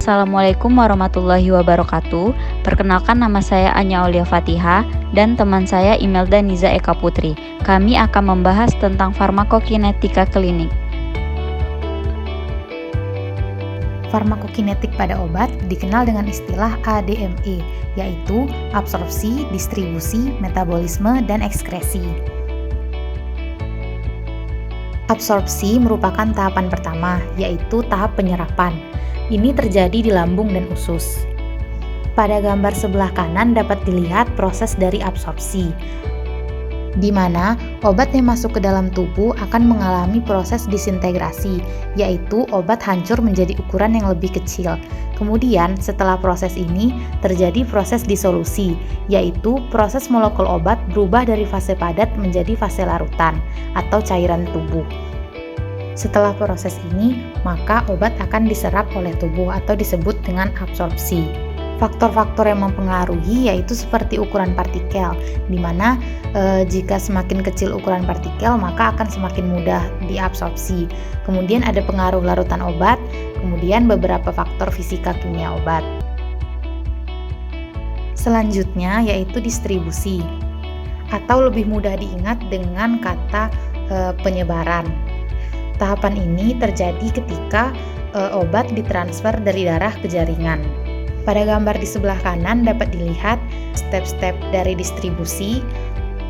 Assalamualaikum warahmatullahi wabarakatuh. Perkenalkan, nama saya Anya Aulia Fatihah dan teman saya Imelda Niza Eka Putri. Kami akan membahas tentang farmakokinetika klinik. Farmakokinetik pada obat dikenal dengan istilah ADME, yaitu absorpsi, distribusi, metabolisme, dan ekskresi. Absorpsi merupakan tahapan pertama, yaitu tahap penyerapan. Ini terjadi di lambung dan usus. Pada gambar sebelah kanan dapat dilihat proses dari absorpsi, di mana obat yang masuk ke dalam tubuh akan mengalami proses disintegrasi, yaitu obat hancur menjadi ukuran yang lebih kecil. Kemudian setelah proses ini terjadi proses disolusi, yaitu proses molekul obat berubah dari fase padat menjadi fase larutan atau cairan tubuh. Setelah proses ini, maka obat akan diserap oleh tubuh atau disebut dengan absorpsi. Faktor-faktor yang mempengaruhi yaitu seperti ukuran partikel, di mana jika semakin kecil ukuran partikel maka akan semakin mudah diabsorpsi. Kemudian ada pengaruh larutan obat, kemudian beberapa faktor fisika kimia obat. Selanjutnya yaitu distribusi, atau lebih mudah diingat dengan kata penyebaran. Tahapan ini terjadi ketika obat ditransfer dari darah ke jaringan. Pada gambar di sebelah kanan dapat dilihat step-step dari distribusi,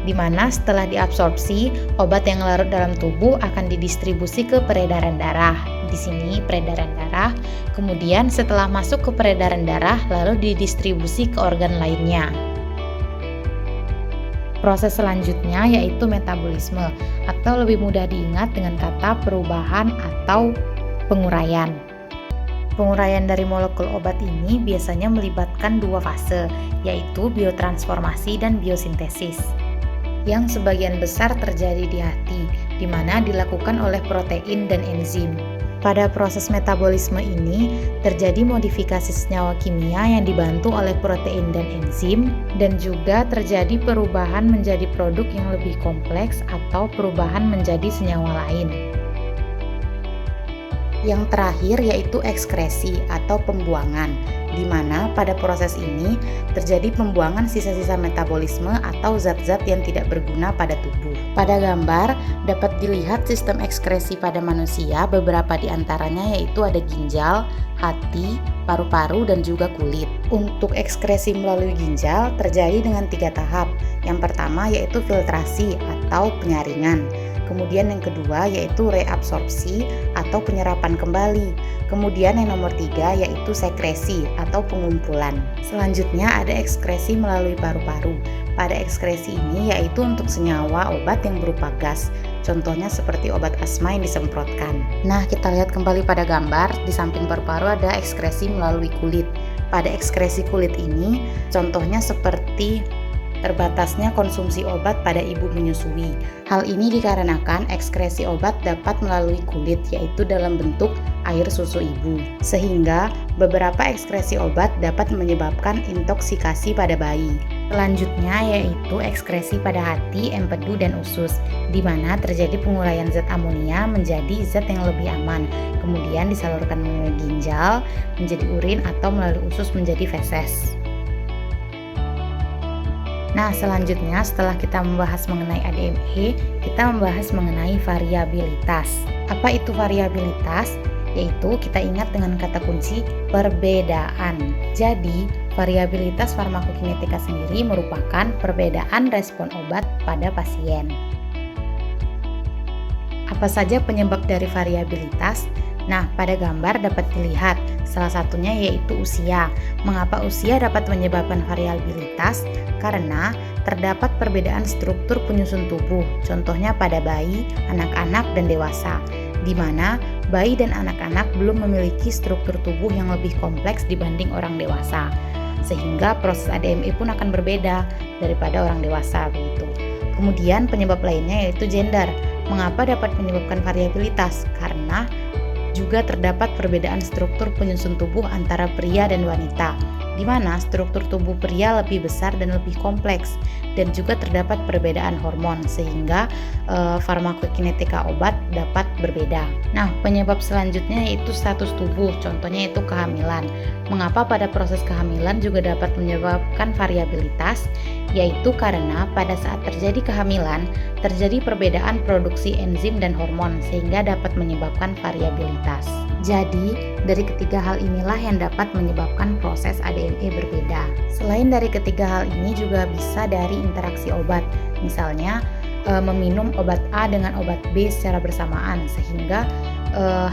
di mana setelah diabsorpsi, obat yang larut dalam tubuh akan didistribusi ke peredaran darah. Di sini peredaran darah, kemudian setelah masuk ke peredaran darah, lalu didistribusi ke organ lainnya. Proses selanjutnya yaitu metabolisme, atau lebih mudah diingat dengan kata perubahan atau penguraian. Penguraian dari molekul obat ini biasanya melibatkan dua fase, yaitu biotransformasi dan biosintesis, yang sebagian besar terjadi di hati, di mana dilakukan oleh protein dan enzim. Pada proses metabolisme ini terjadi modifikasi senyawa kimia yang dibantu oleh protein dan enzim, dan juga terjadi perubahan menjadi produk yang lebih kompleks atau perubahan menjadi senyawa lain. Yang terakhir yaitu ekskresi atau pembuangan, di mana pada proses ini terjadi pembuangan sisa-sisa metabolisme atau zat-zat yang tidak berguna pada tubuh. Pada gambar dapat dilihat sistem ekskresi pada manusia, beberapa di antaranya yaitu ada ginjal, hati, paru-paru, dan juga kulit. Untuk ekskresi melalui ginjal terjadi dengan 3 tahap. Yang pertama yaitu filtrasi atau penyaringan. Kemudian yang kedua yaitu reabsorpsi atau penyerapan kembali. Kemudian yang nomor 3 yaitu sekresi atau pengumpulan. Selanjutnya ada ekskresi melalui paru-paru. Pada ekskresi ini yaitu untuk senyawa obat yang berupa gas. Contohnya seperti obat asma yang disemprotkan. Nah, kita lihat kembali pada gambar. Di samping paru-paru ada ekskresi melalui kulit. Pada ekskresi kulit ini contohnya seperti terbatasnya konsumsi obat pada ibu menyusui. Hal ini dikarenakan ekskresi obat dapat melalui kulit, yaitu dalam bentuk air susu ibu. Sehingga beberapa ekskresi obat dapat menyebabkan intoksikasi pada bayi. Selanjutnya yaitu ekskresi pada hati, empedu, dan usus, di mana terjadi penguraian zat amonia menjadi zat yang lebih aman. Kemudian disalurkan melalui ginjal menjadi urin atau melalui usus menjadi feses. Nah, selanjutnya setelah kita membahas mengenai ADME, kita membahas mengenai variabilitas. Apa itu variabilitas? Yaitu kita ingat dengan kata kunci perbedaan. Jadi, variabilitas farmakokinetika sendiri merupakan perbedaan respon obat pada pasien. Apa saja penyebab dari variabilitas? Nah, pada gambar dapat dilihat salah satunya yaitu usia. Mengapa usia dapat menyebabkan variabilitas? Karena terdapat perbedaan struktur penyusun tubuh, contohnya pada bayi, anak-anak, dan dewasa, di mana bayi dan anak-anak belum memiliki struktur tubuh yang lebih kompleks dibanding orang dewasa, sehingga proses ADME pun akan berbeda daripada orang dewasa begitu. Kemudian penyebab lainnya yaitu gender. Mengapa dapat menyebabkan variabilitas? Karena juga terdapat perbedaan struktur penyusun tubuh antara pria dan wanita. di mana struktur tubuh pria lebih besar dan lebih kompleks, dan juga terdapat perbedaan hormon sehingga farmakokinetika obat dapat berbeda. Nah, penyebab selanjutnya yaitu status tubuh, contohnya itu kehamilan. Mengapa pada proses kehamilan juga dapat menyebabkan variabilitas? Yaitu karena pada saat terjadi kehamilan, terjadi perbedaan produksi enzim dan hormon sehingga dapat menyebabkan variabilitas. Jadi, dari ketiga hal inilah yang dapat menyebabkan proses ADME berbeda. Selain dari ketiga hal ini juga bisa dari interaksi obat. Misalnya, meminum obat A dengan obat B secara bersamaan sehingga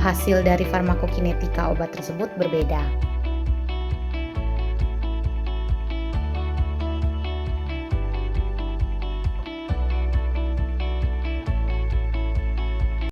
hasil dari farmakokinetika obat tersebut berbeda.